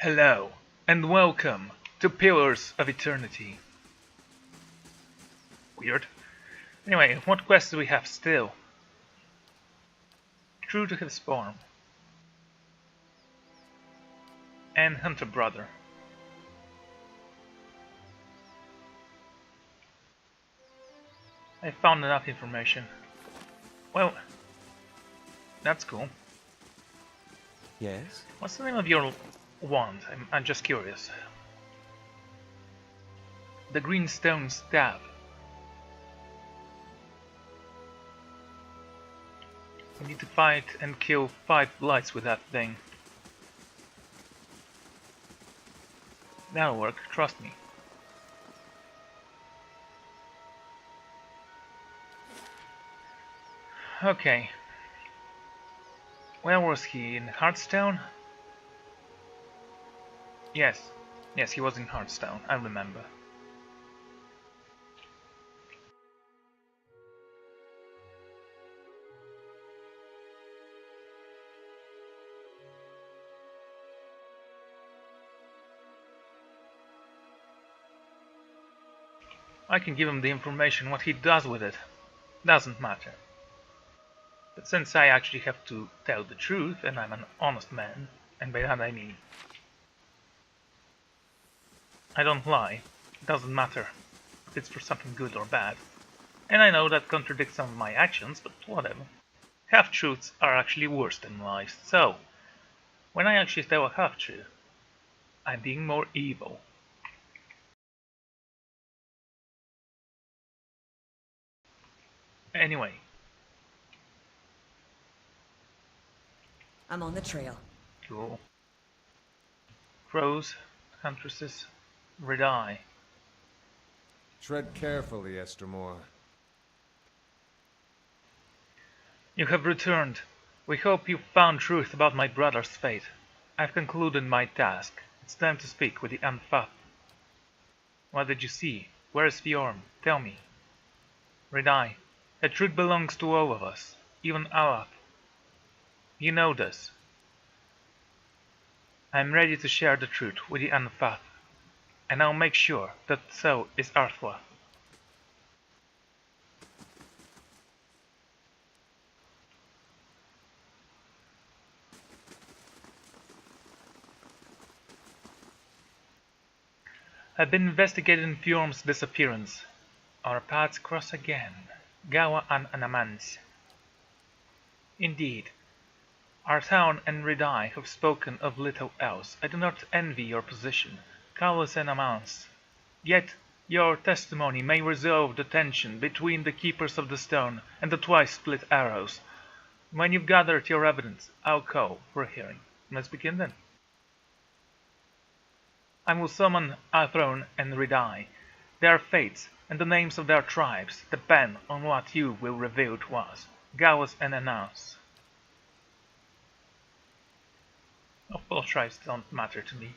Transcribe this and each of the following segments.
Hello, and welcome to Pillars of Eternity. Weird. Anyway, what quests do we have still? True to his form. And Hunter Brother. I found enough information. Well, that's cool. Yes? What's the name of your wand? I'm just curious. The green stone staff. You need to fight and kill 5 blights with that thing. That'll work, trust me. Okay. Where was he? In Hearthstone? Yes. Yes, he was in Hearthstone, I remember. I can give him the information. What he does with it doesn't matter. But since I actually have to tell the truth, and I'm an honest man, and by that I mean I don't lie, it doesn't matter if it's for something good or bad. And I know that contradicts some of my actions, but whatever. Half-truths are actually worse than lies, so when I actually tell a half-truth, I'm being more evil. Anyway. I'm on the trail. Cool. Crows, huntresses, red eye. Tread carefully, Estermore. You have returned. We hope you found truth about my brother's fate. I've concluded my task. It's time to speak with the Anfaf. What did you see? Where is Fjorm? Tell me. Red eye. The truth belongs to all of us, even Alaf. You know this. I am ready to share the truth with the Anfaf, and I'll make sure that so is Arthla. I've been investigating Fjorm's disappearance. Our paths cross again. Gawa and Anamans. Indeed, our town and Redai have spoken of little else. I do not envy your position, Kalas and Amans. Yet your testimony may resolve the tension between the Keepers of the Stone and the twice-split arrows. When you've gathered your evidence, I'll call for a hearing. Let's begin then. I will summon Athrone and Redai. Their fates and the names of their tribes depend on what you will reveal to us, Gauss and Anas. Of both tribes don't matter to me.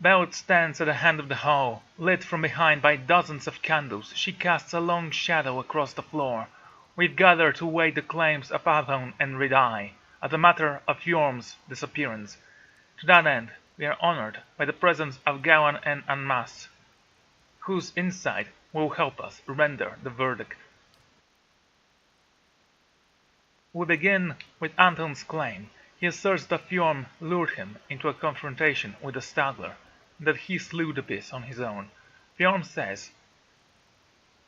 Belt stands at the end of the hall, lit from behind by dozens of candles. She casts a long shadow across the floor. We've gathered to weigh the claims of Athon and Redai as a matter of Fjorm's disappearance. To that end, we are honored by the presence of Gawain and Anmas, whose insight will help us render the verdict. We begin with Anton's claim. He asserts that Fjorm lured him into a confrontation with the Stagler, and that he slew the beast on his own. Fjorm says,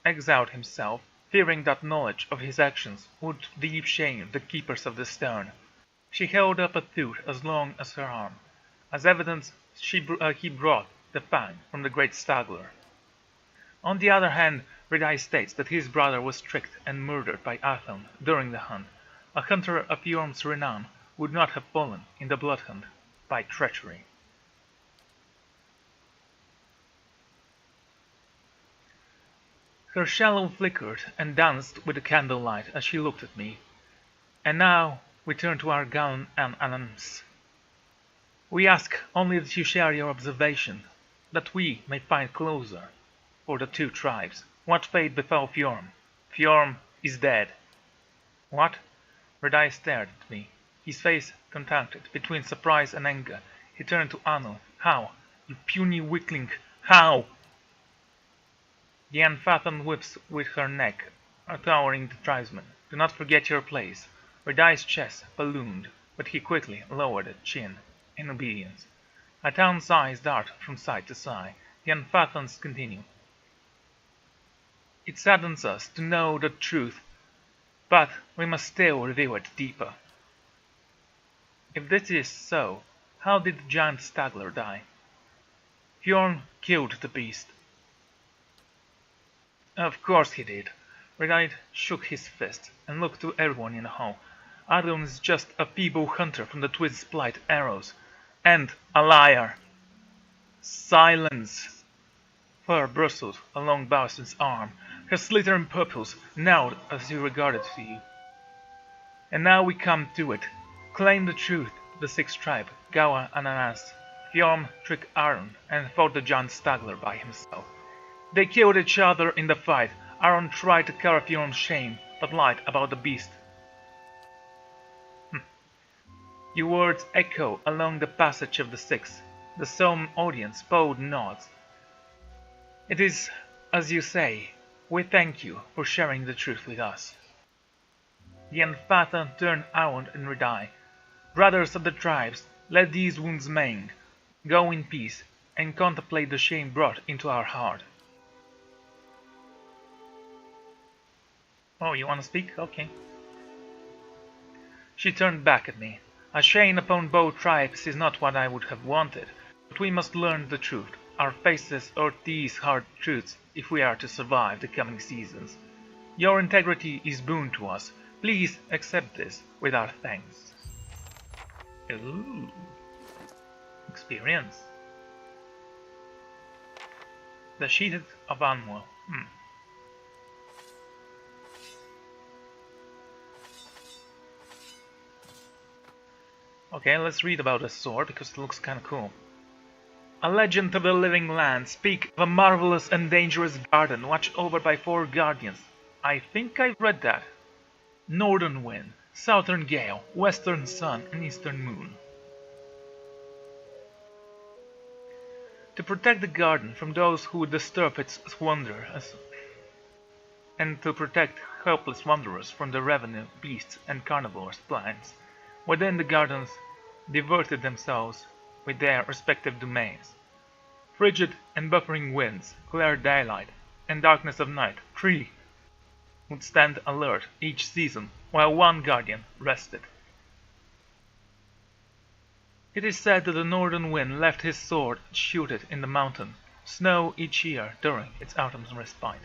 exiled himself, fearing that knowledge of his actions would deep shame the Keepers of the Stone. She held up a tooth as long as her arm. As evidence, he brought the fang from the great Stagler. On the other hand, Redai states that his brother was tricked and murdered by Athon during the hunt. A hunter of Fjorm's renown would not have fallen in the blood hunt by treachery. Her shadow flickered and danced with the candlelight as she looked at me. And now we turn to our Gaun and Anans. We ask only that you share your observation, that we may find closer, for the two tribes, what fate befell Fjorm. Fjorm is dead. What? Redai stared at me. His face contracted between surprise and anger. He turned to Anu. How? You puny weakling! How? The unfathomed whips with her neck are towering the tribesman. Do not forget your place. Redai's chest ballooned, but he quickly lowered the chin in obedience. A town's eyes dart from side to side. The unfathomed continue. It saddens us to know the truth, but we must still review it deeper. If this is so, how did the giant Stagler die? Bjorn killed the beast. Of course he did. Redai shook his fist and looked to everyone in the hall. Adon is just a feeble hunter from the Twist Split arrows. And a liar. Silence! Fur bristled along Bowson's arm. Her slithering pupils narrowed as he regarded you. And now we come to it. Claim the truth, the sixth tribe, Gawa and Anas. Fjorm tricked Aaron and fought the giant Stagler by himself. They killed each other in the fight. Aaron tried to cover Fjorm's shame, but lied about the beast. Your words echo along the passage of the six. The solemn audience bowed and nods. It is as you say. We thank you for sharing the truth with us. The unfathomed turned Aaron and Redai. Brothers of the tribes, let these wounds mend. Go in peace and contemplate the shame brought into our heart. Oh, you want to speak? Okay. She turned back at me. A shame upon both tribes is not what I would have wanted, but we must learn the truth. Our faces are these hard truths if we are to survive the coming seasons. Your integrity is boon to us. Please accept this with our thanks. Ooh. Experience. The Sheath of Anwar. Okay, let's read about this sword because it looks kinda cool. A legend of the living land, speak of a marvelous and dangerous garden watched over by 4 guardians. I think I've read that. Northern wind, southern gale, western sun, and eastern moon. To protect the garden from those who would disturb its wonders, and to protect helpless wanderers from the ravening beasts and carnivores' plans, within the gardens diverted themselves with their respective domains. Frigid and buffering winds, clear daylight, and darkness of night, 3 would stand alert each season while 1 guardian rested. It is said that the northern wind left his sword sheathed in the mountain snow each year during its autumn respite.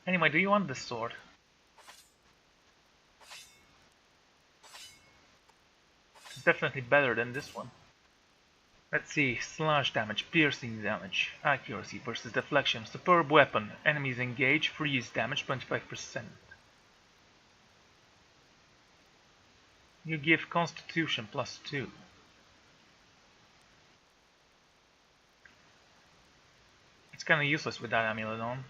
Anyway, do you want this sword? It's definitely better than this one. Let's see, slash damage, piercing damage, accuracy versus deflection, superb weapon, enemies engage, freeze damage 25%. You give constitution +2. It's kinda useless with that amulet on.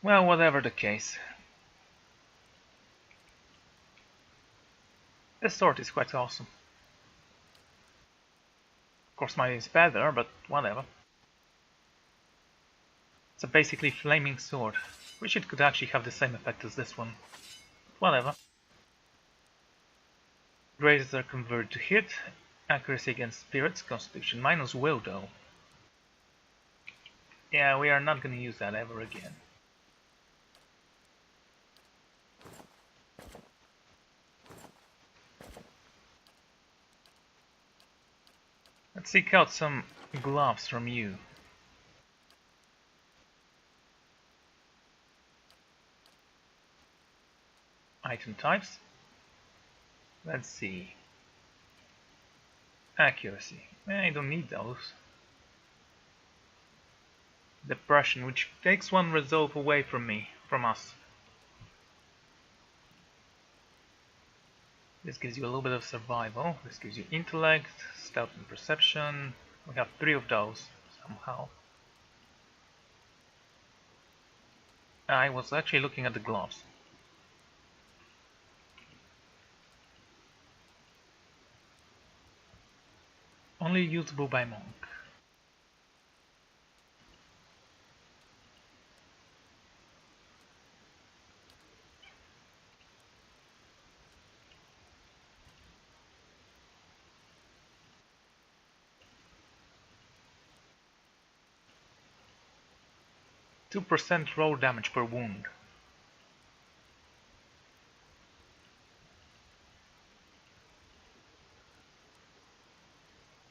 Well, whatever the case. This sword is quite awesome. Of course mine is better, but whatever. It's a basically flaming sword. Wish it could actually have the same effect as this one. Whatever. Grazes are converted to hit. Accuracy against spirits, constitution minus will though. Yeah, we are not gonna use that ever again. Let's seek out some gloves from you. Item types. Let's see. Accuracy. I don't need those. Depression, which takes one resolve away from us. This gives you a little bit of survival. This gives you intellect, stealth and perception. We have 3 of those somehow. I was actually looking at the gloves. Only usable by monk. %2 roll damage per wound.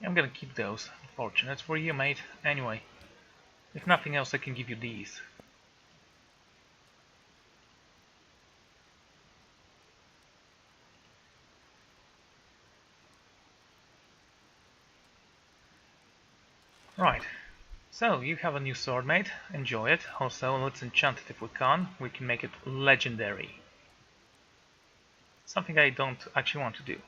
I'm gonna keep those. Unfortunate for you, mate. Anyway, if nothing else, I can give you these. Right. So, you have a new sword, mate. Enjoy it. Also, let's enchant it if we can. We can make it legendary. Something I don't actually want to do.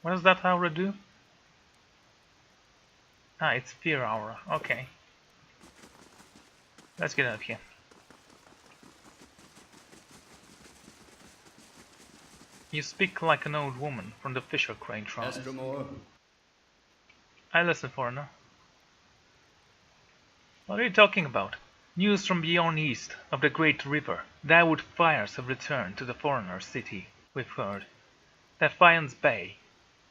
What does that aura do? Ah, it's fear aura. Okay. Let's get out of here. You speak like an old woman from the Fisher Crane tribe. I listen, foreigner. What are you talking about? News from beyond east of the great river. Direwolf fires have returned to the foreigner city, we've heard. Defiance Bay.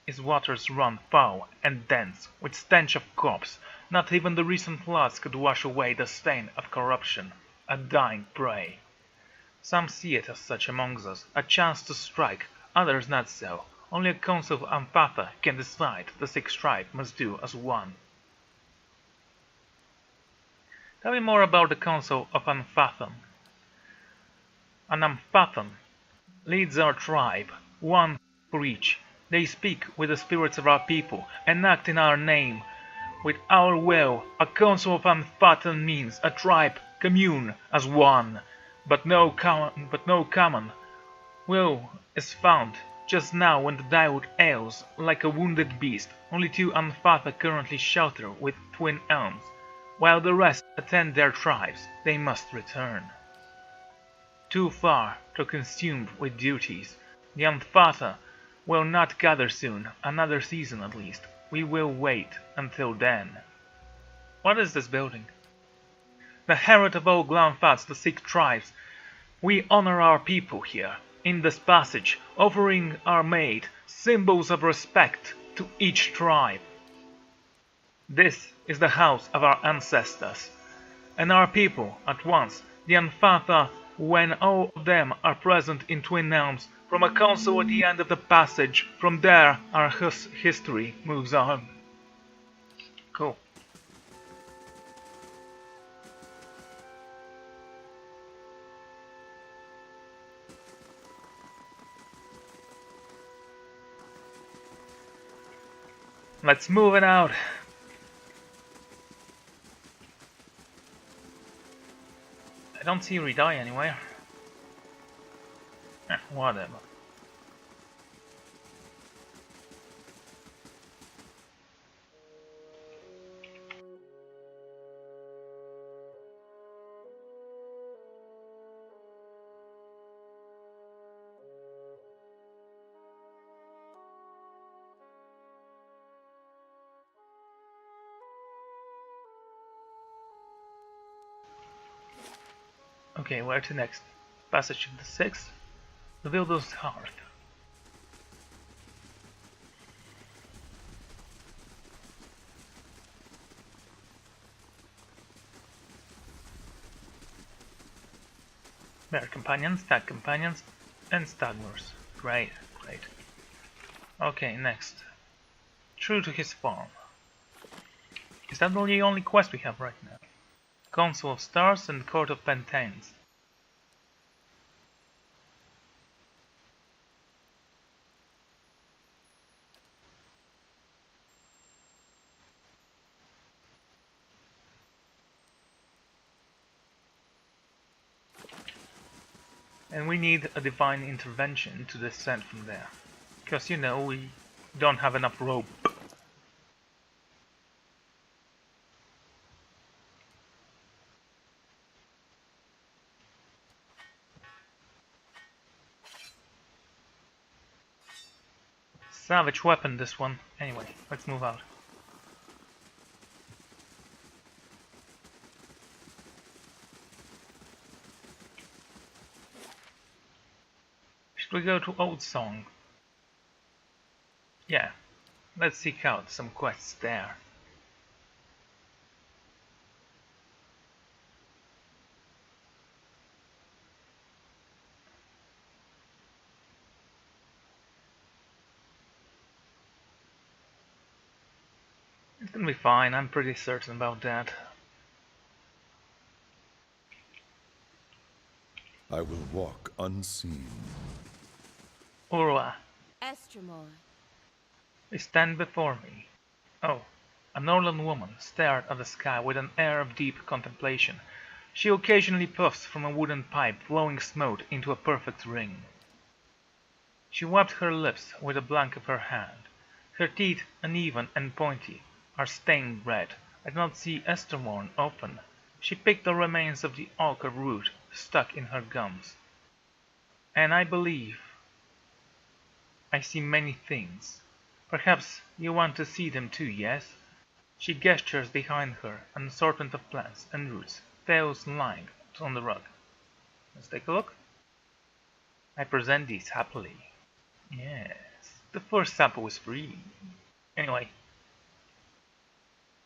Its waters run foul and dense with stench of corpse. Not even the recent floods could wash away the stain of corruption. A dying prey. Some see it as such amongst us, a chance to strike, others not so. Only a council of Amphatha can decide the 6 tribes must do as one. Tell me more about the council of Amphatha. An Amphathan leads our tribe, one for each. They speak with the spirits of our people and act in our name. With our will, a council of Amphathan means a tribe commune as one. But no common will is found just now when the Direwolf ails like a wounded beast. Only 2 Amphatha currently shelter with twin elms. While the rest attend their tribes, they must return. Too far to consumed with duties. The Amphatha will not gather soon, another season at least. We will wait until then. What is this building? The Herald of all Glanfats, the 6 tribes. We honor our people here, in this passage, offering our maid, symbols of respect to each tribe. This is the house of our ancestors, and our people at once, the Amphatha, when all of them are present in Twin Elms, from a council at the end of the passage. From there, our history moves on. Cool. Let's move it out. I don't see Redeye anywhere. Whatever. Okay, where to next? Passage of the 6th. The Wilder's Hearth. Bear companions, tag companions, And stagglers. Great, great. Okay, next. True to his farm. Is that the only quest we have right now? Council of Stars and Court of Pentains. And we need a divine intervention to descend from there. Because, you know, we don't have enough rope. Savage weapon, this one. Anyway, let's move out. Should we go to Old Song? Yeah, let's seek out some quests there. It's gonna be fine, I'm pretty certain about that. I will walk unseen. Urwa, Estremor. stand before me. Oh, a northern woman stared at the sky with an air of deep contemplation. She occasionally puffs from a wooden pipe, blowing smoke into a perfect ring. She wiped her lips with the blank of her hand. Her teeth, uneven and pointy, are stained red. I do not see Estermorn often. She picked the remains of the ochre root stuck in her gums. And I believe I see many things. Perhaps you want to see them too, yes? She gestures behind her, an assortment of plants and roots, tails lying on the rug. Let's take a look. I present these happily. Yes, the first sample is free. Anyway,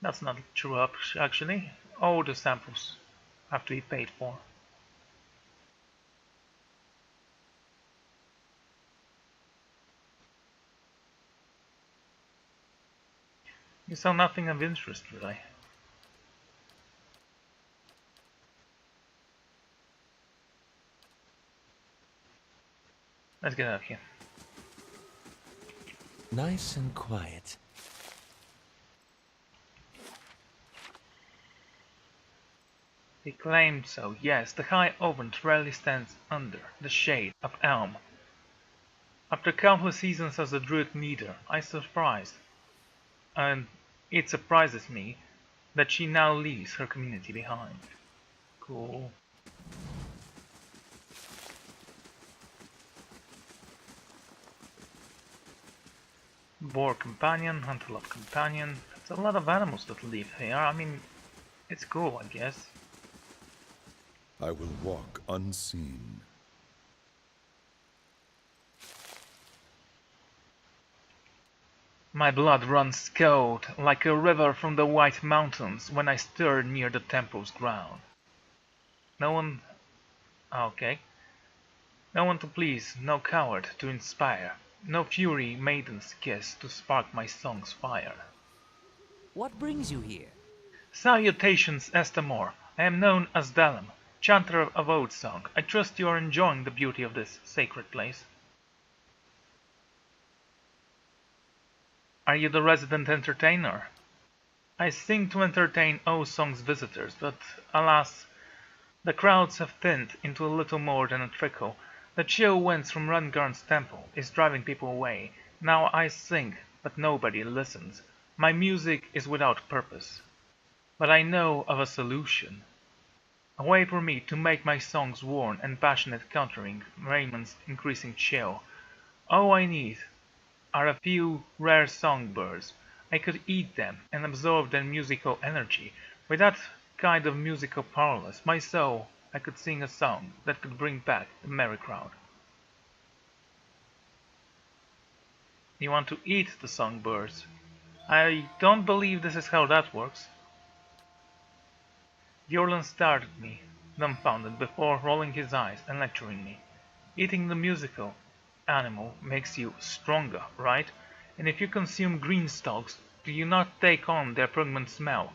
that's not true actually. All the samples have to be paid for. You saw nothing of interest, really. Let's get out of here. Nice and quiet. He claimed so, yes, the High Oven rarely stands under the shade of elm. After countless seasons as a druid leader, and it surprises me, that she now leaves her community behind. Cool. Boar companion, antelope companion. There's a lot of animals that live here. I mean, it's cool, I guess. I will walk unseen. My blood runs cold like a river from the White Mountains when I stir near the temple's ground. No one... okay. No one to please, no coward to inspire, no fury maiden's kiss to spark my song's fire. What brings you here? Salutations, Estamor. I am known as Dalem, chanter of Old Song. I trust you are enjoying the beauty of this sacred place. Are you the resident entertainer? I sing to entertain Old Song's visitors, but alas, the crowds have thinned into a little more than a trickle. The chill winds from Rungarn's temple is driving people away. Now I sing, but nobody listens. My music is without purpose. But I know of a solution. A way for me to make my songs warm and passionate, countering Raymond's increasing chill. All I need are a few rare songbirds. I could eat them and absorb their musical energy. With that kind of musical prowess, my soul, I could sing a song that could bring back the merry crowd. You want to eat the songbirds? I don't believe this is how that works. The Orlan stared at me, dumbfounded, before rolling his eyes and lecturing me. Eating the musical animal makes you stronger, right? And if you consume green stalks, do you not take on their pungent smell,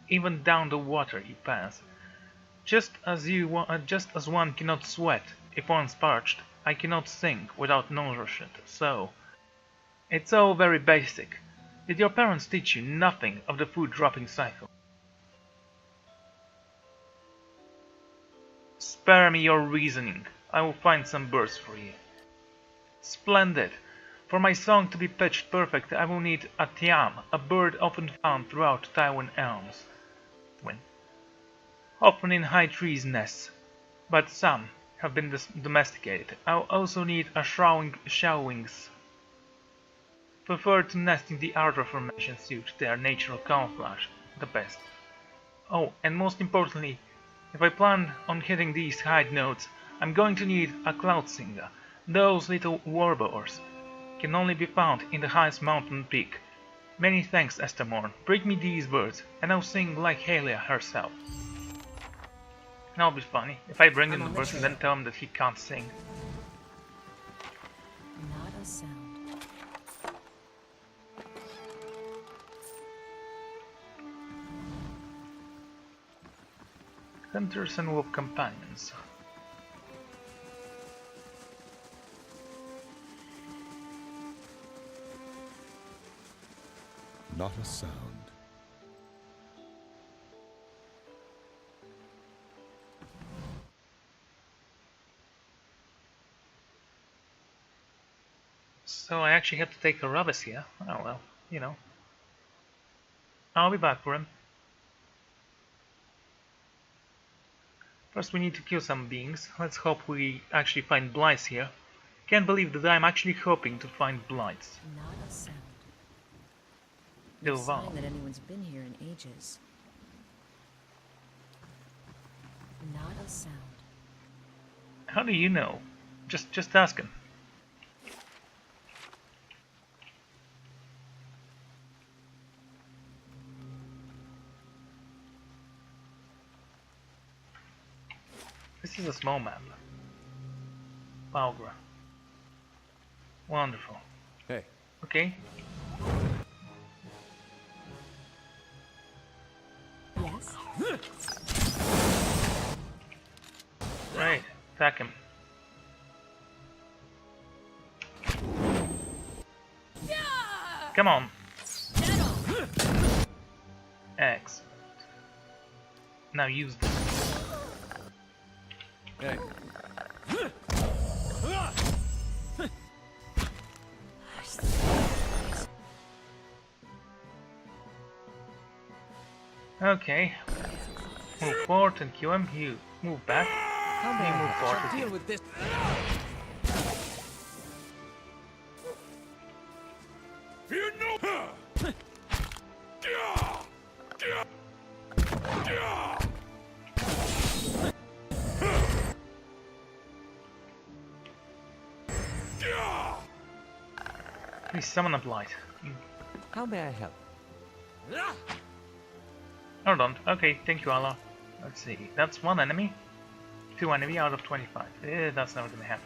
even down the water you pass? Just as one cannot sweat if one's parched, I cannot sing without nourishment. So, it's all very basic. Did your parents teach you nothing of the food dropping cycle? Spare me your reasoning. I will find some birds for you. Splendid! For my song to be pitched perfect, I will need a tiam, a bird often found throughout Taiwan elms. Often in high trees nests, but some have been domesticated. I'll also need a shellwings, preferred to nest in the outer formation suit their natural camouflage the best. Oh, and most importantly, if I plan on hitting these high notes, I'm going to need a cloud singer. Those little warblers can only be found in the highest mountain peak. Many thanks, Estamorn. Bring me these birds, and I'll sing like Halia herself. That'll be funny if I bring him the birds and then tell him that he can't sing. Not a sound. Hunters and wolf companions. Not a sound. So I actually have to take Carabas here. Oh well, you know. I'll be back for him. First we need to kill some beings. Let's hope we actually find blights here. Can't believe that I'm actually hoping to find blights. Not a sound. No Duval. sign that anyone's been here in ages. Not a sound. How do you know? Just ask him. This is a small map. Balgra. Wonderful. Hey. Okay. Yes? Right. Attack him. Come on. X. Now use this. Hey. Okay. Move forward and kill him. You move back. How You move forward I deal again. with this? Fear no. Please summon a blight. How may I help? Hold on. Okay, thank you, Allah. Let's see. That's one enemy. 2 enemy out of 25. That's never gonna happen.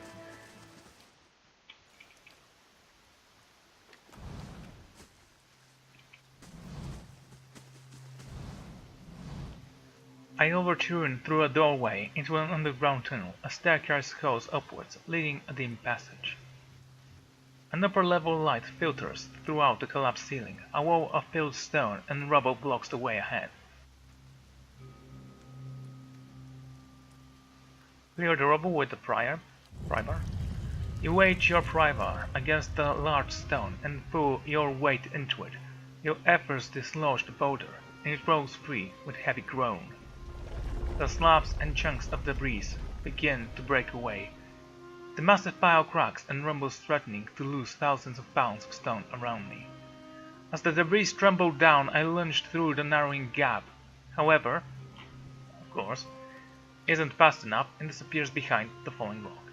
I overturn through a doorway into an underground tunnel. A staircase goes upwards, leading a dim passage. An upper-level light filters throughout the collapsed ceiling. A wall of filled stone and rubble blocks the way ahead. Clear the rubble with the primer. You weight your primer against the large stone and pull your weight into it. Your efforts dislodge the boulder, and it rolls free with a heavy groan. The slabs and chunks of debris begin to break away. The massive pile cracks and rumbles, threatening to lose thousands of pounds of stone around me. As the debris tumbled down, I lunged through the narrowing gap. However, of course, isn't fast enough and disappears behind the falling rock.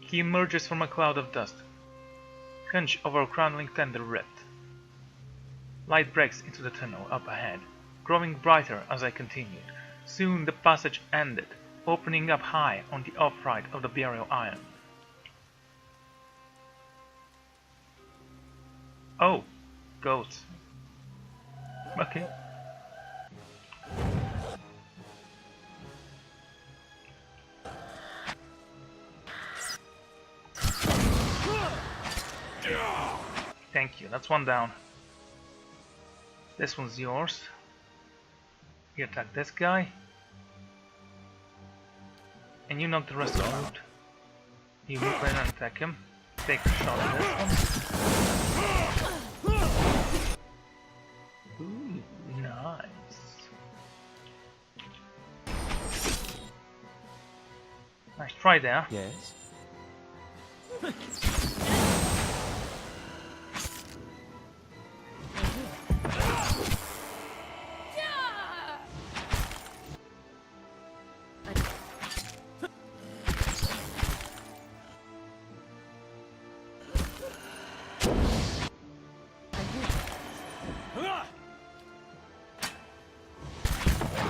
He emerges from a cloud of dust, hunched over a crumbling tender rift. Light breaks into the tunnel up ahead, growing brighter as I continued. Soon the passage ended, opening up high on the upright of the burial iron. Oh, goats. Okay. Thank you, that's one down. This one's yours. You attack this guy. And you knock the rest out. You move in and attack him. Take a shot at this one. Ooh, nice. Nice try there. Yes.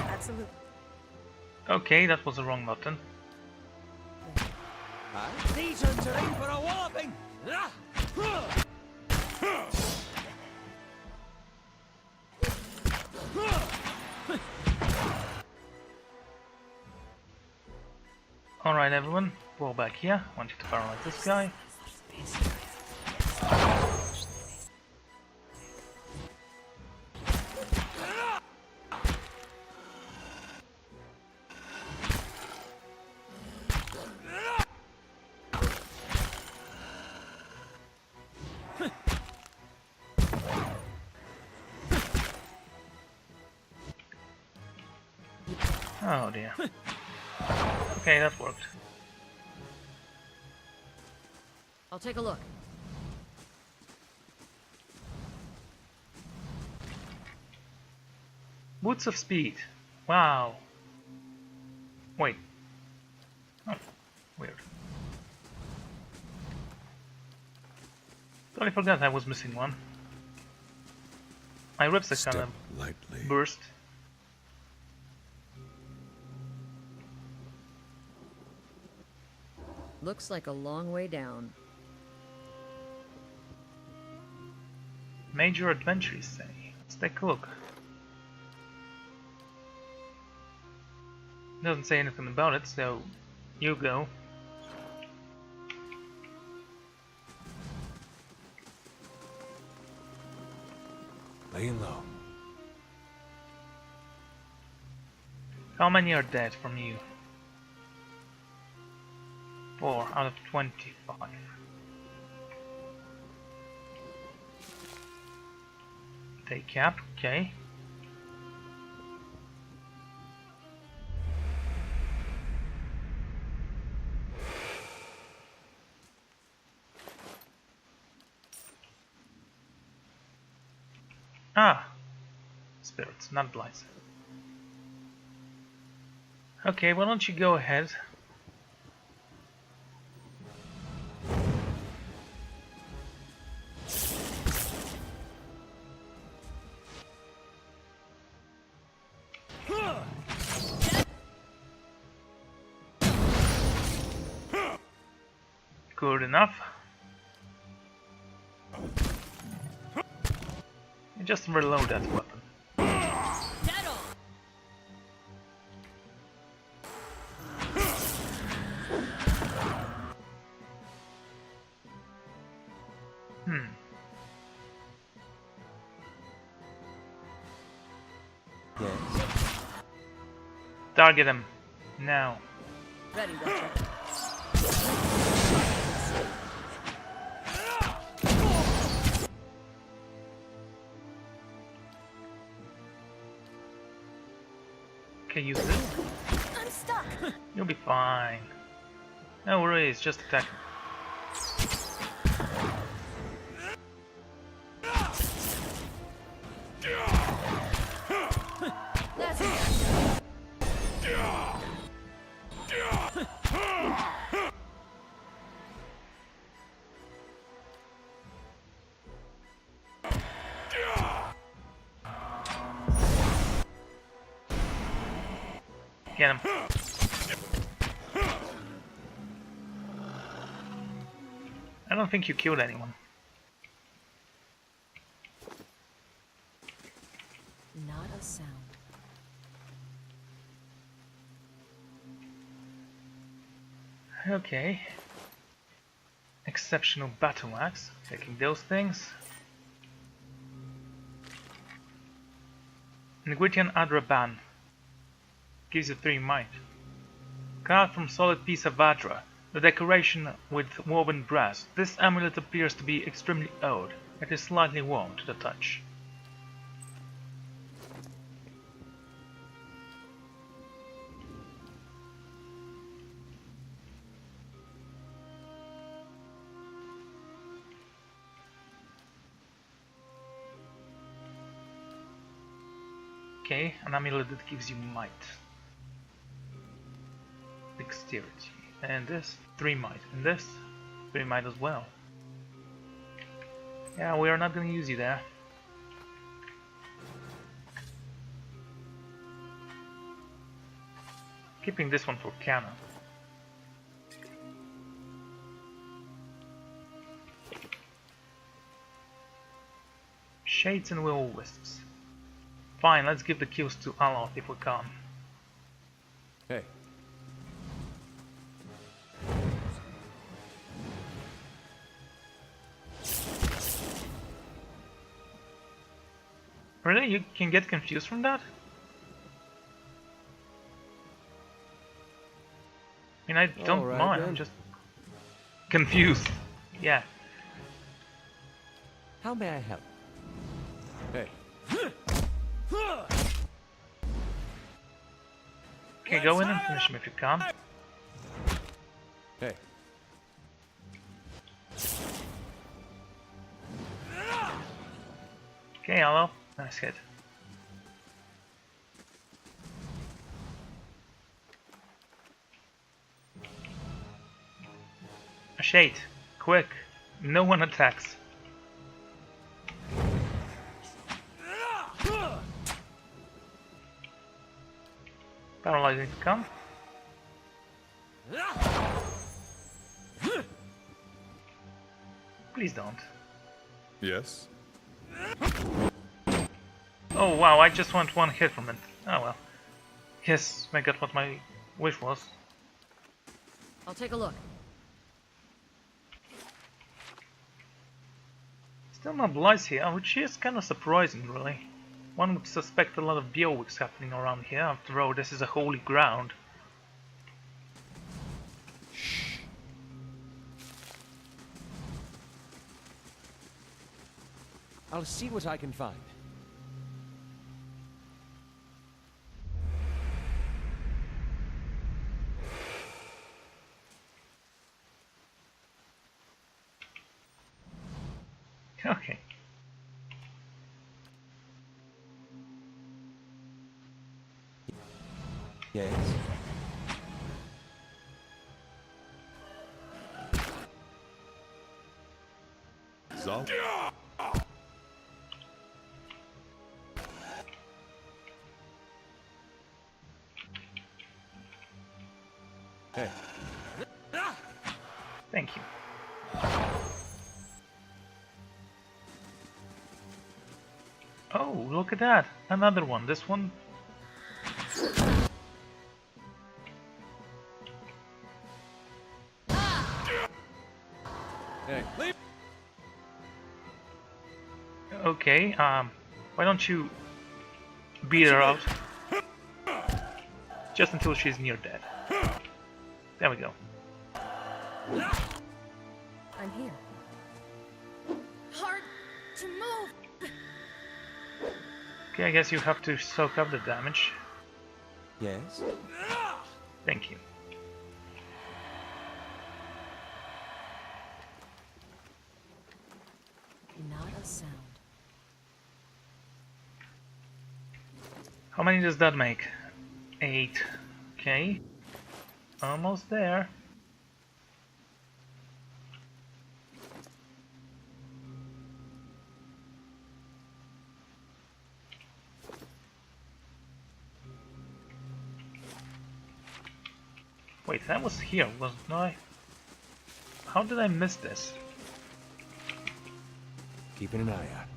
Absolutely. Okay, that was the wrong button. These ones are in for a walloping. Alright everyone, pull back here. I want you to paralyze this guy. Oh dear. Okay, that worked. I'll take a look. Boots of Speed. Wow. Wait. Oh, weird. Totally forgot I was missing one. My ribs are kind Step of lightly. burst. Looks like a long way down. Major adventures, say. Let's take a look. Doesn't say anything about it, so you go. Laying low. How many are dead from you? 4 out of 25. Take cap, okay. Ah! Spirits, not blights. Okay, why don't you go ahead? Good enough. And just reload that weapon. Yes. Target him. Now. Ready, Witcher. Okay, use this. I'm stuck. You'll be fine. No worries, just attack him. That's it. Get him. I don't think you killed anyone. Not a sound. Okay. Exceptional battle axe. Taking those things. Negridian Adraban. Gives you 3 might. Carved from solid piece of Adra. The decoration with woven brass. This amulet appears to be extremely old. It is slightly warm to the touch. Okay, an amulet that gives you might. Dexterity. And this, 3 might. And this, 3 might as well. Yeah, we are not going to use you there. Keeping this one for cannon. Shades and will-o-wisps. Fine, let's give the kills to Aloth if we can. Hey. Really? You can get confused from that? I mean, I don't All right, mind, then. I'm just confused. Yeah. How may I help? Hey. Okay, go in and finish him if you can. Hey. Okay, hello. Nice hit. A shade. Quick. No one attacks. Paralyzing to come. Please don't. Yes. Oh wow, I just want 1 hit from it. Oh well. Yes, I got what my wish was. I'll take a look. Still no blights here, which is kind of surprising really. One would suspect a lot of biowigs happening around here, after all this is a holy ground. I'll see what I can find. Okay. Yes. Zal. Hey. Thank you. Oh, look at that! Another one. This one. Hey. Leave. Okay, why don't you beat her out? Just until she's near dead. There we go. I'm here. Hard to move. Okay, I guess you have to soak up the damage. Yes. Thank you. Not a sound. How many does that make? 8. Okay. Almost there. Wait, that was here, wasn't I? How did I miss this? Keeping an eye out.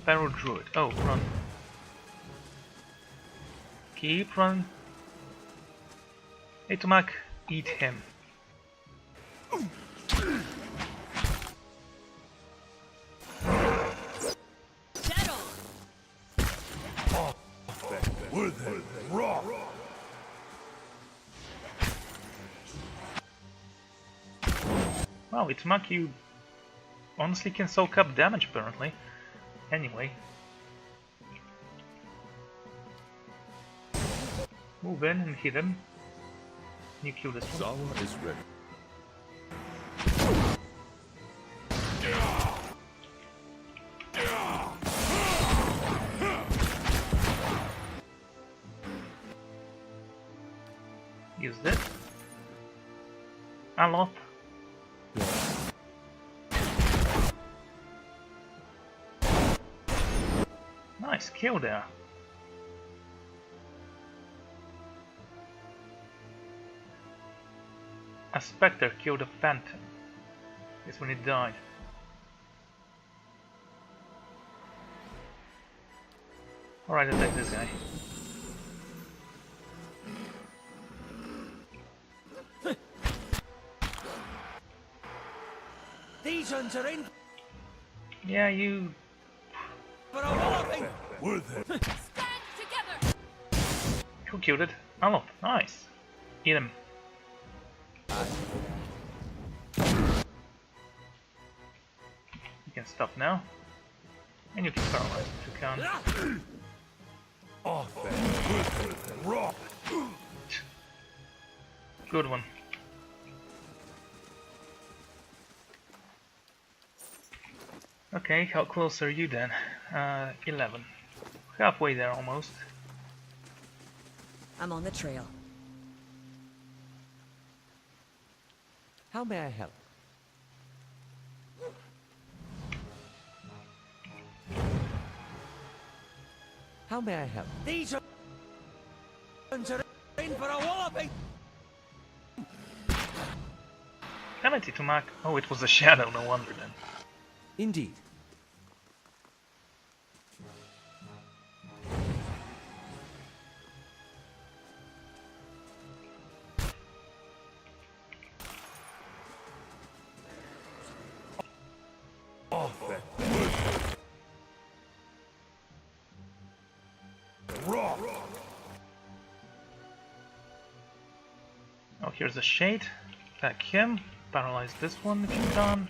Barrel Druid. Oh, run. Keep run. Hey, Tomac, eat him. Wow, Tomac, you honestly can soak up damage apparently. Anyway. Move in and hit him. You kill this one. Zawa is ready. Use this. Aloth. Nice kill there. A Spectre killed a Phantom. Guess when it died. Alright, attack this guy. These ones are in Yeah, you... for a walloping. Stand together! Who killed it? Aloth. Nice. Eat him. You can stop now. And you can paralyze if you can. Good one. Okay, how close are you then? 11. Halfway there almost. I'm on the trail. How may I help? How may I help? These ones are in for a walloping. Penalty to mark. Oh, it was a shadow, no wonder then. Indeed. Oh, here's a shade. Attack him. Paralyze this one if you can.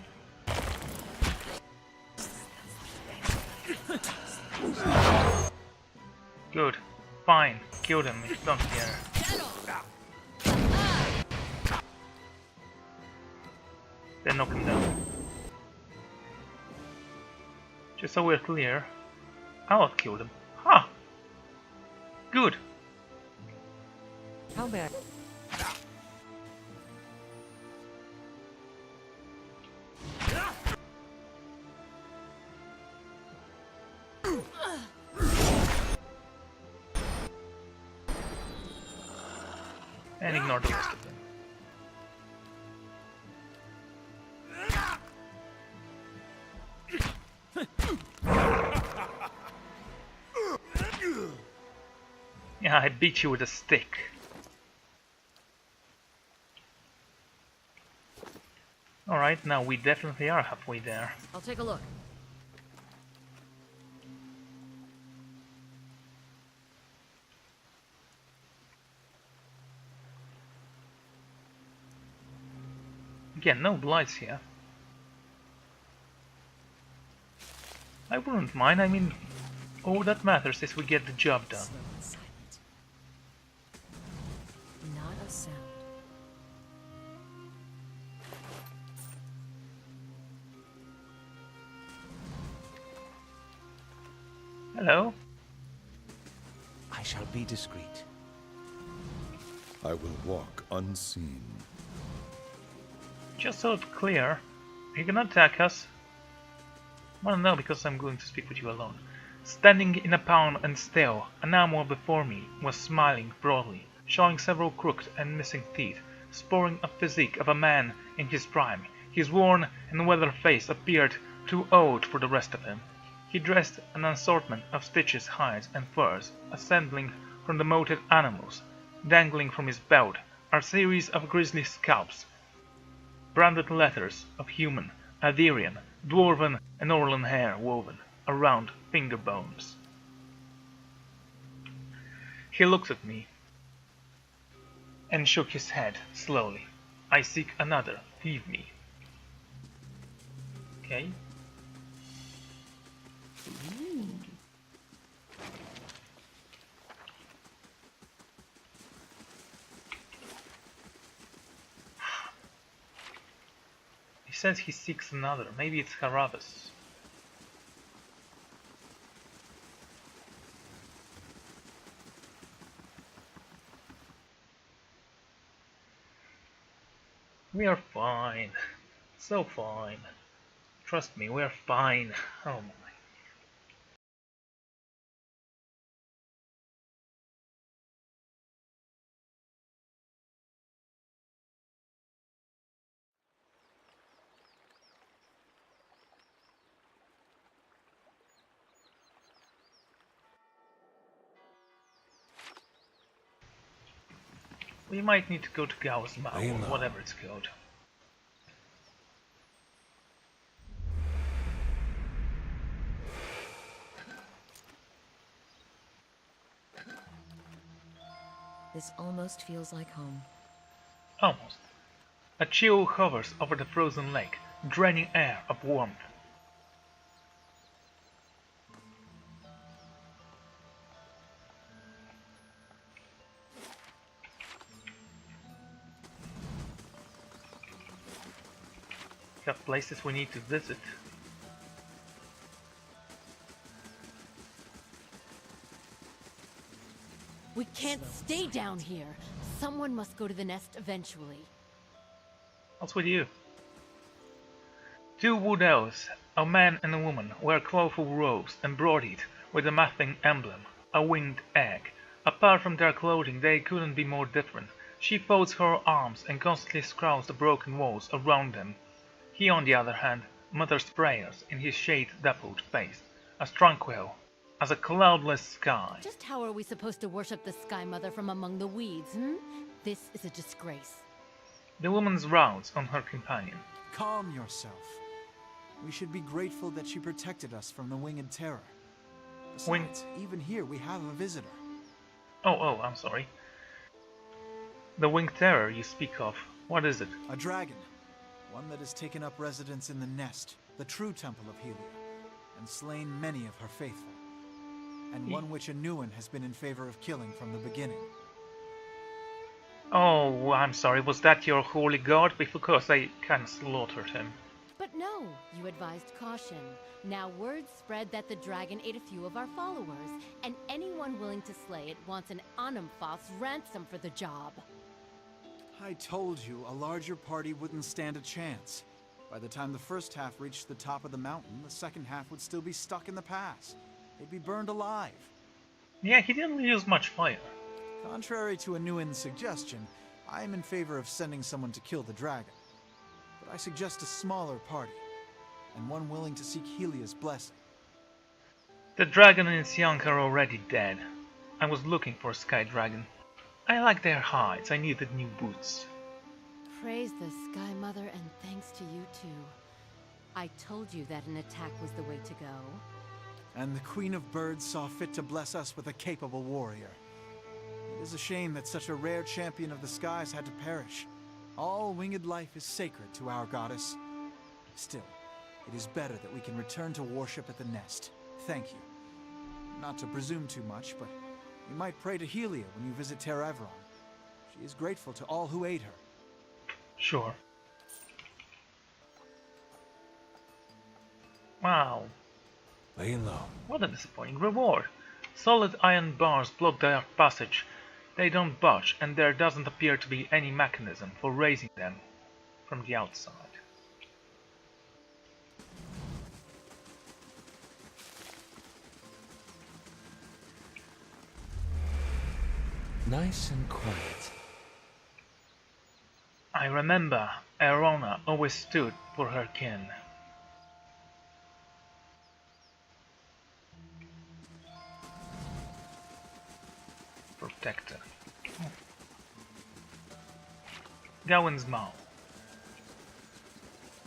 Good. Fine. Kill them if you don't care. Then knock him down. Just so we're clear, I'll kill them. Ha! Good. How may I? And ignore the rest of them. Yeah, I beat you with a stick. Alright, now we definitely are halfway there. I'll take a look. Again, no blights here. I wouldn't mind, I mean, all that matters is we get the job done. Slow and silent. Not a sound. Hello? I shall be discreet. I will walk unseen. Just so it's clear, you cannot attack us. Well, no, because I'm going to speak with you alone. Standing in a pound and still, an armor before me was smiling broadly, showing several crooked and missing teeth, sporting a physique of a man in his prime. His worn and weathered face appeared too old for the rest of him. He dressed an assortment of stitches, hides, and furs, assembling from the moated animals. Dangling from his belt are a series of grisly scalps, branded letters of human, Aetherian, dwarven, and Orlan hair woven around finger bones. He looked at me and shook his head slowly. I seek another, leave me. Okay. He says he seeks another. Maybe it's Caravas. We are fine. So fine. Trust me, we are fine. Oh my. We might need to go to Gau's Mouth, or whatever it's called. This almost feels like home. Almost. A chill hovers over the frozen lake, draining air of warmth. We have places we need to visit. We can't stay down here. Someone must go to the nest eventually. What's with you? Two wood elves, a man and a woman, wear colorful robes embroidered with a mathing emblem, a winged egg. Apart from their clothing, they couldn't be more different. She folds her arms and constantly scrawls the broken walls around them. He, on the other hand, mutters prayers in his shade-dappled face, as tranquil as a cloudless sky. Just how are we supposed to worship the Sky Mother from among the weeds, hmm? This is a disgrace. The woman frowns on her companion. Calm yourself. We should be grateful that she protected us from the Winged Terror. Besides, even here we have a visitor. Oh, I'm sorry. The Winged Terror you speak of, what is it? A dragon. One that has taken up residence in the Nest, the true temple of Yliel, and slain many of her faithful. And one which Anuin has been in favor of killing from the beginning. Oh, I'm sorry, was that your holy god? Because I kinda slaughtered him. But no, you advised caution. Now word spread that the dragon ate a few of our followers, and anyone willing to slay it wants an Anumphos ransom for the job. I told you a larger party wouldn't stand a chance. By the time the first half reached the top of the mountain, the second half would still be stuck in the pass. They'd be burned alive. Yeah, he didn't use much fire. Contrary to Anuin's suggestion, I am in favor of sending someone to kill the dragon. But I suggest a smaller party, and one willing to seek Helia's blessing. The dragon and its young are already dead. I was looking for a sky dragon. I like their hides, I needed new boots. Praise the Sky Mother and thanks to you too. I told you that an attack was the way to go. And the Queen of Birds saw fit to bless us with a capable warrior. It is a shame that such a rare champion of the skies had to perish. All winged life is sacred to our goddess. Still, it is better that we can return to worship at the nest. Thank you. Not to presume too much, but you might pray to Helia when you visit Ter Everon. She is grateful to all who aid her. Sure. Wow. Laying low. What a disappointing reward. Solid iron bars block their passage. They don't budge, and there doesn't appear to be any mechanism for raising them from the outside. Nice and quiet. I remember Aerona always stood for her kin. Protector. Gawain's Maul.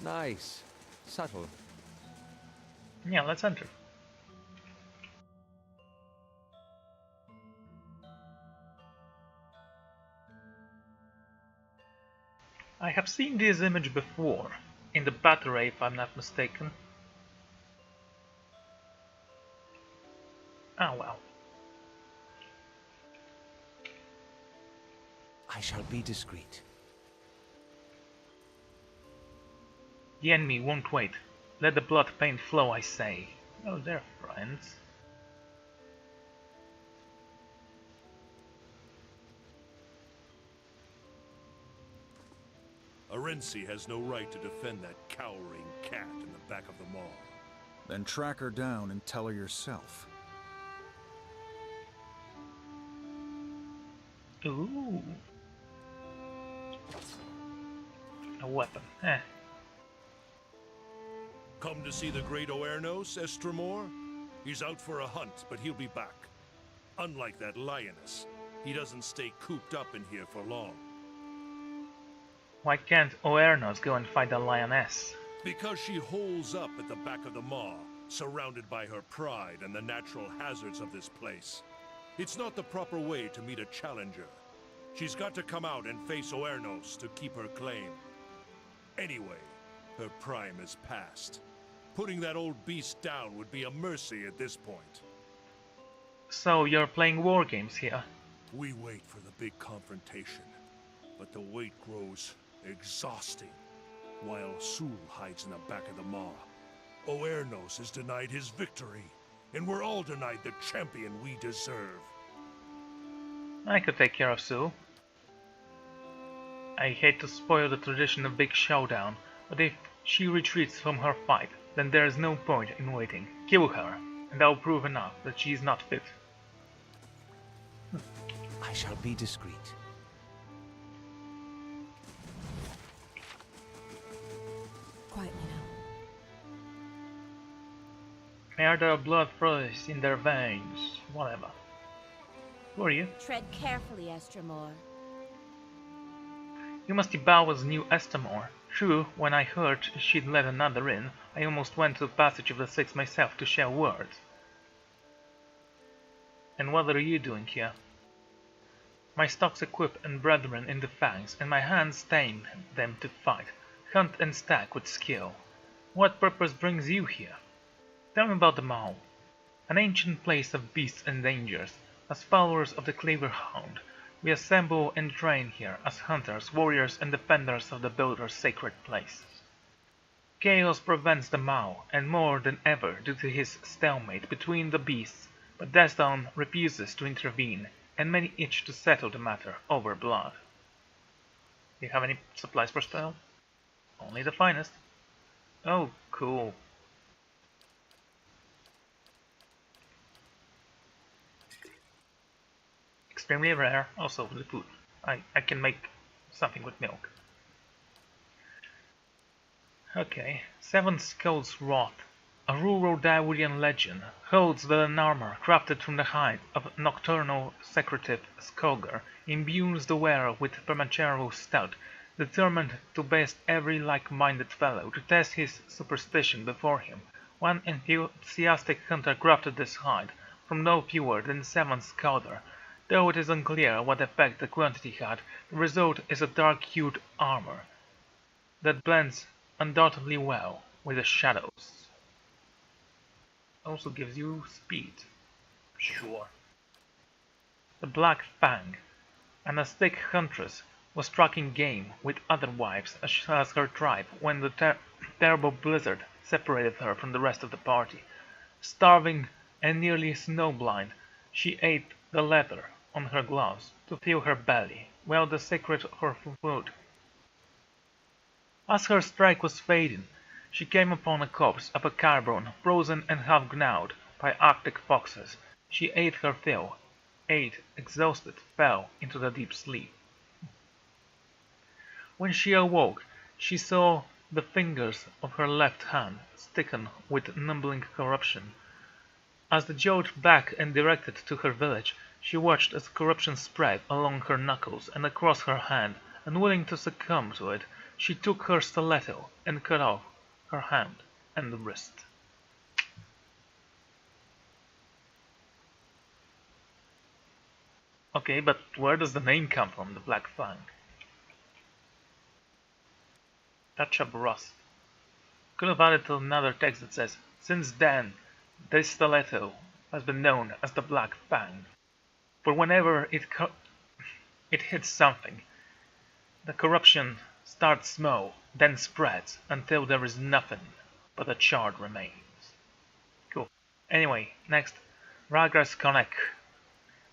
Nice. Subtle. Yeah, let's enter. I have seen this image before, in the battery if I'm not mistaken. Ah well. I shall be discreet. The enemy won't wait. Let the blood pain flow, I say. Oh, they're friends. Arensi has no right to defend that cowering cat in the back of the mall. Then track her down and tell her yourself. Ooh. A weapon. Eh. Come to see the great Oernos, Estremor? He's out for a hunt, but he'll be back. Unlike that lioness, he doesn't stay cooped up in here for long. Why can't Oernos go and fight the lioness? Because she holes up at the back of the maw, surrounded by her pride and the natural hazards of this place. It's not the proper way to meet a challenger. She's got to come out and face Oernos to keep her claim. Anyway, her prime is past. Putting that old beast down would be a mercy at this point. So you're playing war games here? We wait for the big confrontation, but the wait grows exhausting. While Sul hides in the back of the maw, Oernos is denied his victory, and we're all denied the champion we deserve. I could take care of Sue. I hate to spoil the tradition of big showdown, but if she retreats from her fight, then there is no point in waiting. Kill her, and I'll prove enough that she is not fit. I shall be discreet. Quietly now. Murder blood flows in their veins. Whatever. Who are you? Tread carefully, Estremor. You must be Balwa's new Estamor. True, when I heard she'd let another in, I almost went to the Passage of the Six myself to share words. And what are you doing here? My stocks equip and brethren in the fangs, and my hands tame them to fight, hunt and stack with skill. What purpose brings you here? Tell me about the Mall. An ancient place of beasts and dangers. As followers of the Cleaver Hound, we assemble and train here as hunters, warriors, and defenders of the Builder's sacred place. Chaos prevents the Mao, and more than ever due to his stalemate between the beasts, but Desdon refuses to intervene, and many itch to settle the matter over blood. Do you have any supplies for sale? Only the finest. Oh, cool. Extremely rare, also the food. I can make something with milk. Okay, Seven Skulls Wrath, a rural Daewoodian legend, holds that an armor crafted from the hide of a nocturnal secretive Skulker imbues the wearer with premature stout, determined to best every like-minded fellow to test his superstition before him. One enthusiastic hunter crafted this hide from no fewer than 7 Skulker. Though it is unclear what effect the quantity had, the result is a dark-hued armor that blends undoubtedly well with the shadows. Also gives you speed. Sure. The Black Fang, an Aztec huntress, was tracking game with other wives as her tribe when the terrible blizzard separated her from the rest of the party. Starving and nearly snowblind, she ate the leather on her gloves to fill her belly, while the secret of her food. As her strike was fading, she came upon a corpse of a carbon, frozen and half gnawed by arctic foxes. She ate her fill, ate, exhausted, fell into the deep sleep. When she awoke, she saw the fingers of her left hand sticken with numbing corruption. As the jolted back and directed to her village, she watched as corruption spread along her knuckles and across her hand. Unwilling to succumb to it, she took her stiletto and cut off her hand and the wrist. Okay, but where does the name come from, the Black Fang? Touch of rust. Could have added to another text that says, since then, this stiletto has been known as the Black Fang. For whenever it hits something, the corruption starts small, then spreads until there is nothing but a charred remains. Cool. Anyway, next, Rhaegar's Connect.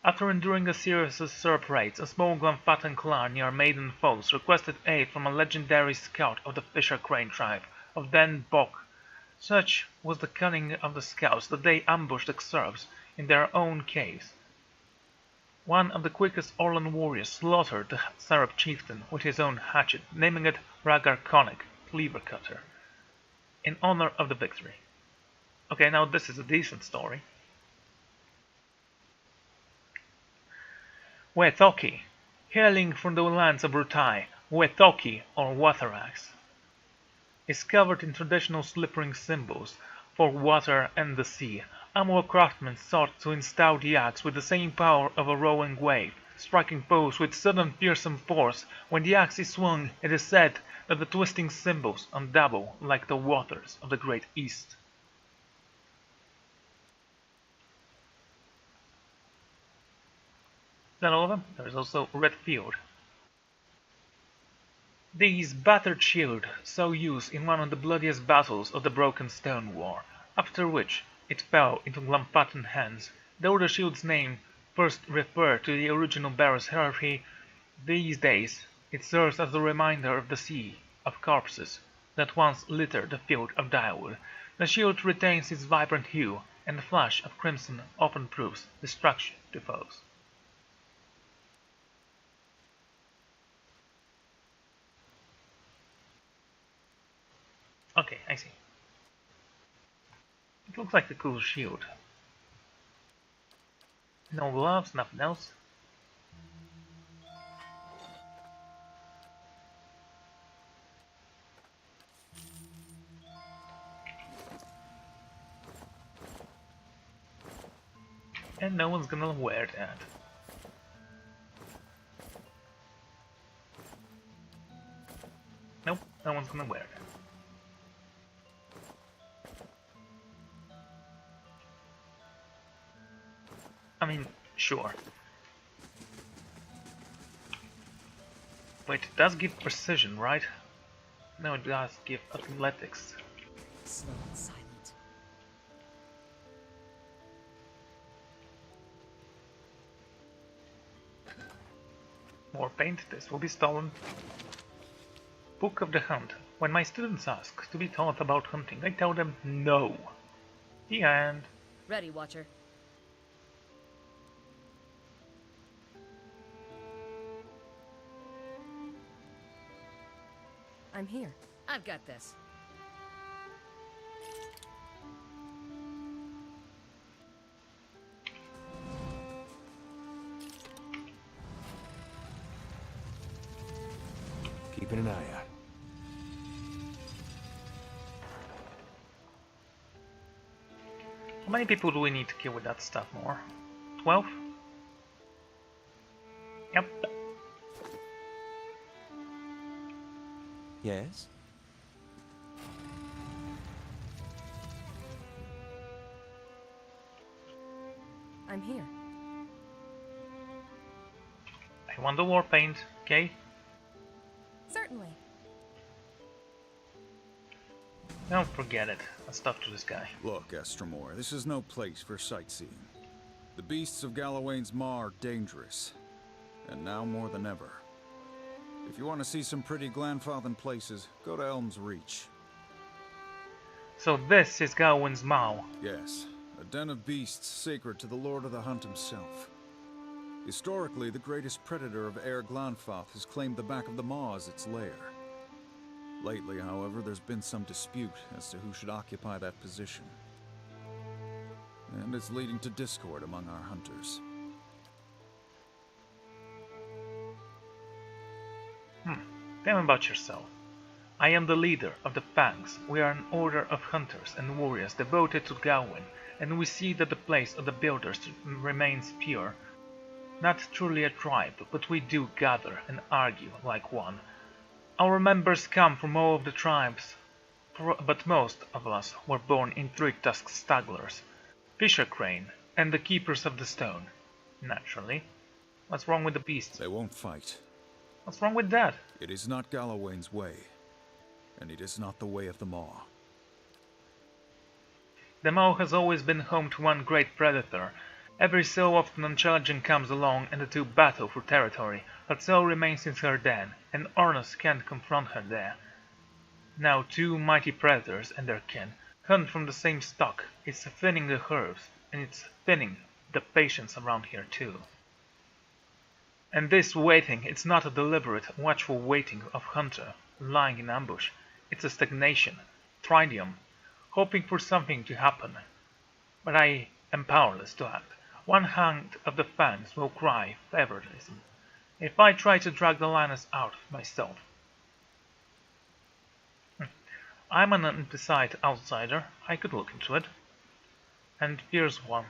After enduring a series of usurp raids, a small Glenfattan clan near Maiden Falls requested aid from a legendary scout of the Fisher Crane tribe of Den Bok. Such was the cunning of the scouts that they ambushed the Serbs in their own caves. One of the quickest Orlan warriors slaughtered the Serb chieftain with his own hatchet, naming it Rhaegar Connect, Cleaver Cutter, in honor of the victory. Okay, now this is a decent story. Wethoki, hailing from the lands of Brutai, Wethoki or Watherax, is covered in traditional slippering symbols for water and the sea. Amur craftsmen sought to install the axe with the same power of a rolling wave, striking foes with sudden fearsome force. When the axe is swung, it is said that the twisting symbols undouble like the waters of the Great East. Is that all of them? There is also Red Field. These battered shield saw use in one of the bloodiest battles of the Broken Stone War, after which it fell into Glenfattan hands. Though the shield's name first referred to the original bearer's hierarchy, these days it serves as a reminder of the sea of corpses that once littered the field of Direwood. The shield retains its vibrant hue, and the flash of crimson often proves destruction to foes. Okay, I see. It looks like a cool shield. No gloves, nothing else. And no one's gonna wear that. Nope, no one's gonna wear that. I mean, sure. Wait, it does give precision, right? No, it does give athletics. Slow and silent. More paint, this will be stolen. Book of the Hunt. When my students ask to be taught about hunting, I tell them no. The end. Ready, Watcher. I'm here. I've got this. Keeping an eye out. How many people do we need to kill with that stuff more? 12? Yep. Yes? I'm here. I want the war paint, okay? Certainly. Don't forget it. Let's talk to this guy. Look, Estremor, this is no place for sightseeing. The beasts of Galawain's Maw are dangerous, and now more than ever. If you want to see some pretty Glenfathan places, go to Elm's Reach. So this is Gawain's Maw. Yes, a den of beasts sacred to the Lord of the Hunt himself. Historically, the greatest predator of Air Glanfath has claimed the back of the maw as its lair. Lately, however, there's been some dispute as to who should occupy that position. And it's leading to discord among our hunters. Tell me about yourself. I am the leader of the Fangs. We are an order of hunters and warriors devoted to Gawain, and we see that the place of the builders remains pure. Not truly a tribe, but we do gather and argue like one. Our members come from all of the tribes, but most of us were born in three-tusked stagglers, Fisher Crane, and the Keepers of the Stone. Naturally. What's wrong with the beasts? They won't fight. What's wrong with that? It is not Galawain's way, and it is not the way of the Maw. The Maw has always been home to one great predator. Every so often a challenger comes along and the two battle for territory, but Sol remains in her den, and Ornos can't confront her there. Now two mighty predators and their kin hunt from the same stock. It's thinning the herds, and it's thinning the patience around here too. And this waiting, it's not a deliberate, watchful waiting of hunter lying in ambush. It's a stagnation, tridium, hoping for something to happen. But I am powerless to act. One hand of the Fangs will cry favoritism if I try to drag the lioness out myself. I'm an undecided outsider. I could look into it. And fierce one,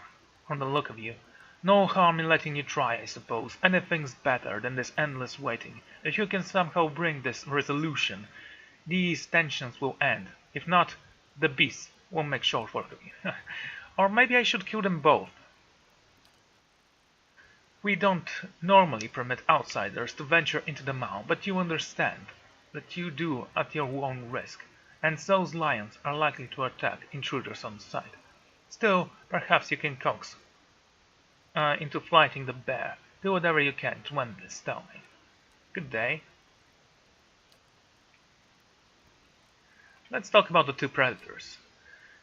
from the look of you. No harm in letting you try, I suppose. Anything's better than this endless waiting. If you can somehow bring this resolution, these tensions will end. If not, the beasts will make short work of you. Or maybe I should kill them both. We don't normally permit outsiders to venture into the Maw, but you understand that you do at your own risk, and those lions are likely to attack intruders on sight. Still, perhaps you can coax into fighting the bear. Do whatever you can to end this, tell me. Good day. Let's talk about the two predators.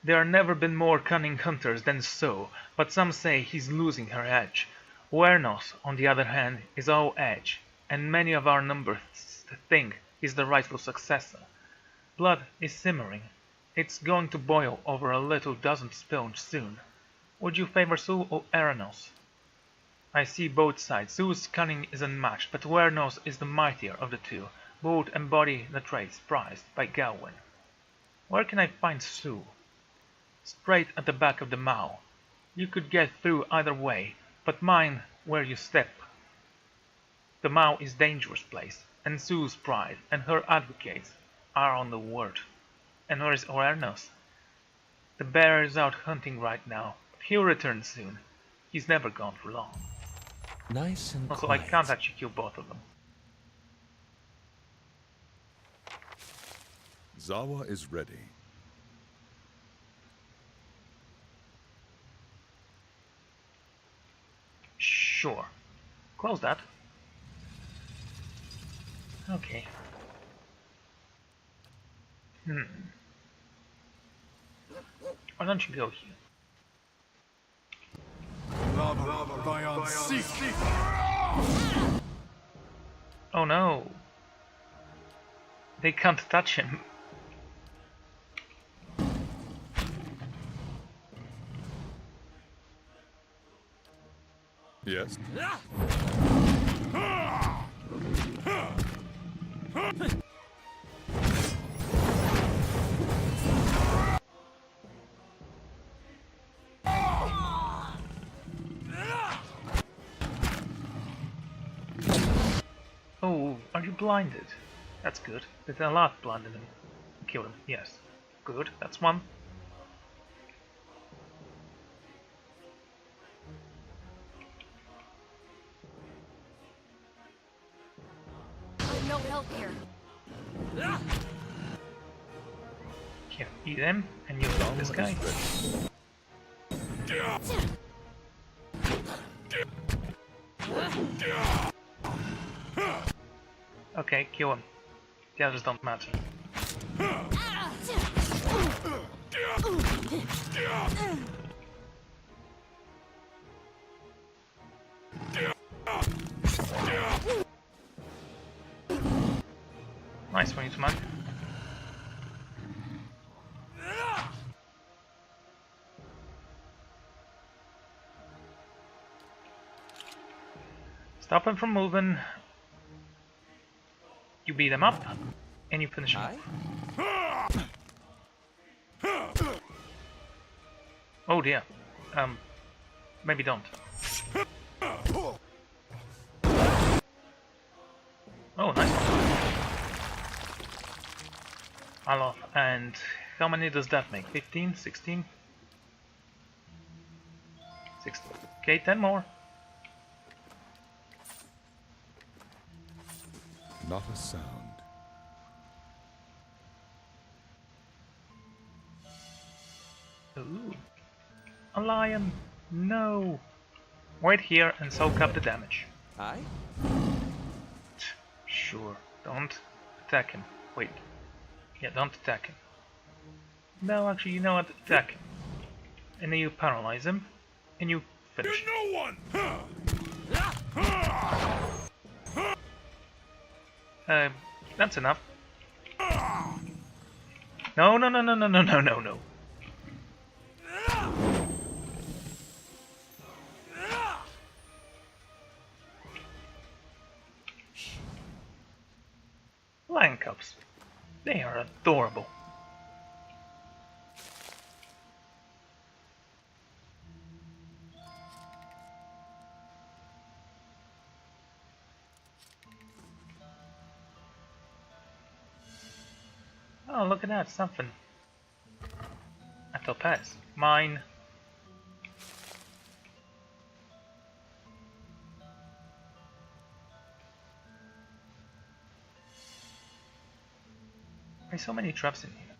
There have never been more cunning hunters than So, but some say he's losing her edge. Wernos, on the other hand, is all edge, and many of our numbers think he's the rightful successor. Blood is simmering. It's going to boil over a little dozen spoons soon. Would you favor Su or Eranos? I see both sides. Su's cunning is unmatched, but Wernos is the mightier of the two. Both embody the traits prized by Gawain. Where can I find Su? Straight at the back of the Maw. You could get through either way, but mind where you step. The Maw is a dangerous place, and Su's pride and her advocates are on the word. And where is Wernos? The bear is out hunting right now, but he'll return soon. He's never gone for long. Nice and Also, quiet. I can't actually kill both of them. Zawa is ready. Sure. Close that. Okay. Why don't you go here? Oh no! They can't touch him. Yes? Oh, are you blinded? That's good. There's a lot blinded him. Kill him, yes. Good, that's one. No help here. Here, eat him, and you kill this guy. Okay, kill him. The others don't matter. Nice for you to mark. Stop him from moving. You beat him up, and you finish him off. Oh dear. Maybe don't. Oh, nice one. I love. And how many does that make? 15? 16? 16. Okay, 10 more. Not a sound. Ooh. A lion! No! Wait here and soak up the damage. Aye? Sure. Don't attack him. Wait. Yeah, don't attack him. No, actually, you know what? Attack him. And then you paralyze him. And you finish. You're no one! That's enough. No, no, no, no, no, no, no, no, no. Lion cubs. They are adorable. Oh, look at that, something. A topaz. Mine. Why so many traps in here?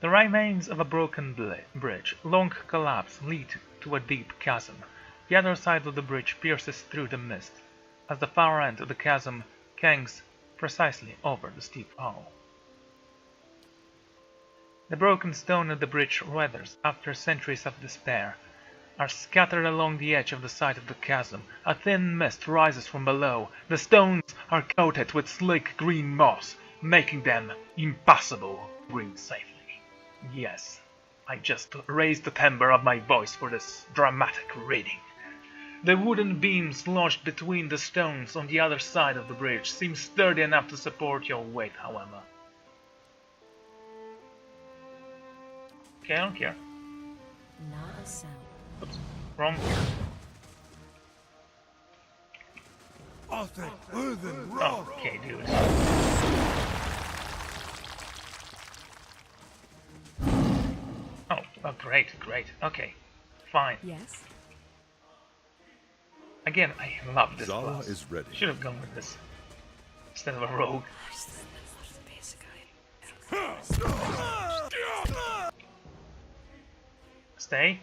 The remains of a broken bridge, long collapse, lead to a deep chasm. The other side of the bridge pierces through the mist, as the far end of the chasm hangs precisely over the steep hole. The broken stone of the bridge weathers after centuries of despair are scattered along the edge of the side of the chasm. A thin mist rises from below. The stones are coated with slick green moss, making them impossible to breathe safely. Yes, I just raised the timbre of my voice for this dramatic reading. The wooden beams lodged between the stones on the other side of the bridge seem sturdy enough to support your weight, however. Okay, I don't care. Not a sound. Oops, wrong. Okay, dude. Oh, great, great. Okay, fine. Yes? Again, I love this Zala class. is ready. Should have gone with this instead of a rogue. Stay,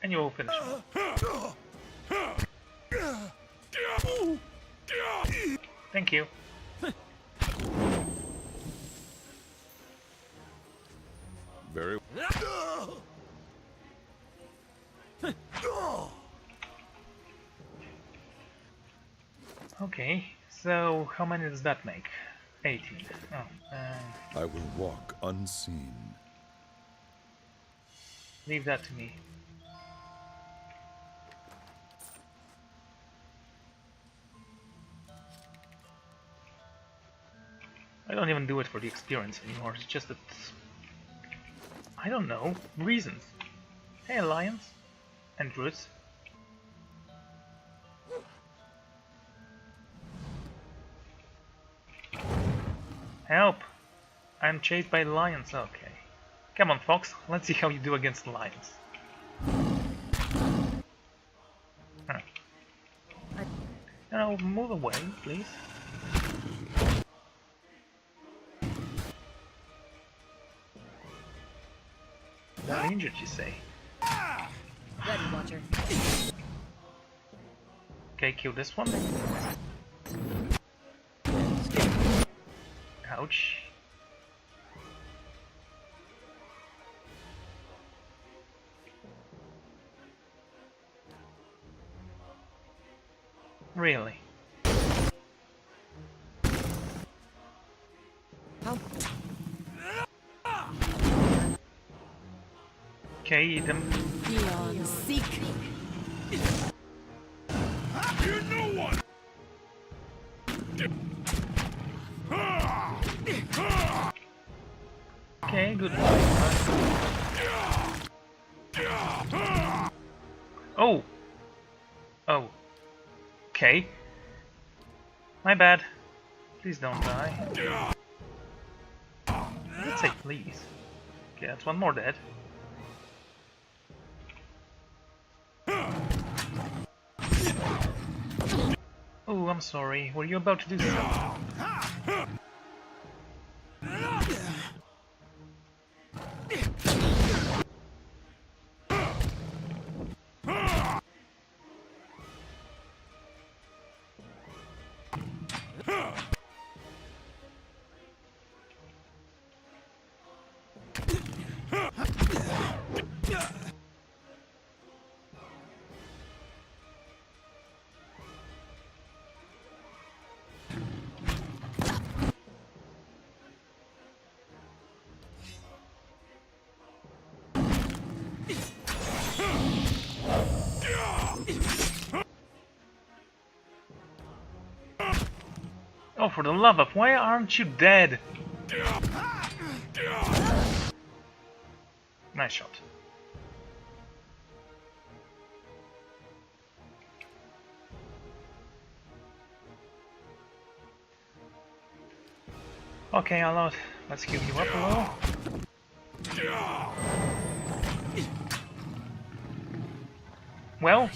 and you will finish. Thank you. Very Okay, so how many does that make? 18. Oh, I will walk unseen. leave that to me. I don't even do it for the experience anymore, it's just that... I don't know, reasons. Hey, Alliance. And Roots. Help! I'm chased by lions, okay. Come on, Fox, let's see how you do against lions. Huh. No, move away, please. Not injured, you say? Ready, Watcher. Okay, kill this one. Ouch. Really? Okay, eat him. Beyond seek. You're no one! Okay, good boy. Oh! Oh. Okay. My bad. Please don't die. Let's say please. Okay, that's one more dead. Oh, I'm sorry. Were you about to do something? Oh, for the love of, why aren't you dead? Nice shot. Okay, Alot, let's heal you up a little. Well,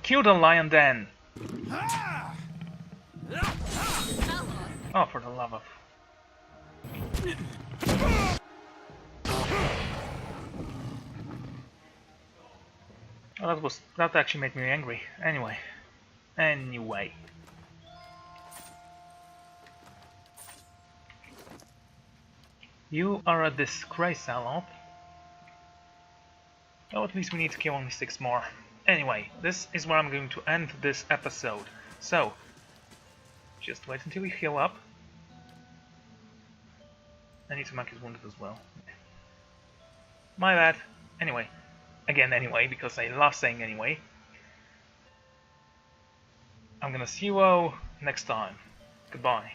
kill the lion then. Oh, for the love of. Oh, that actually made me angry. Anyway. You are a disgrace, Alop. Oh, at least we need to kill only 6 more. Anyway, this is where I'm going to end this episode. So, just wait until you heal up. I need to mark his wounded as well. My bad. Anyway. Again, anyway, because I love saying anyway. I'm gonna see you all next time. Goodbye.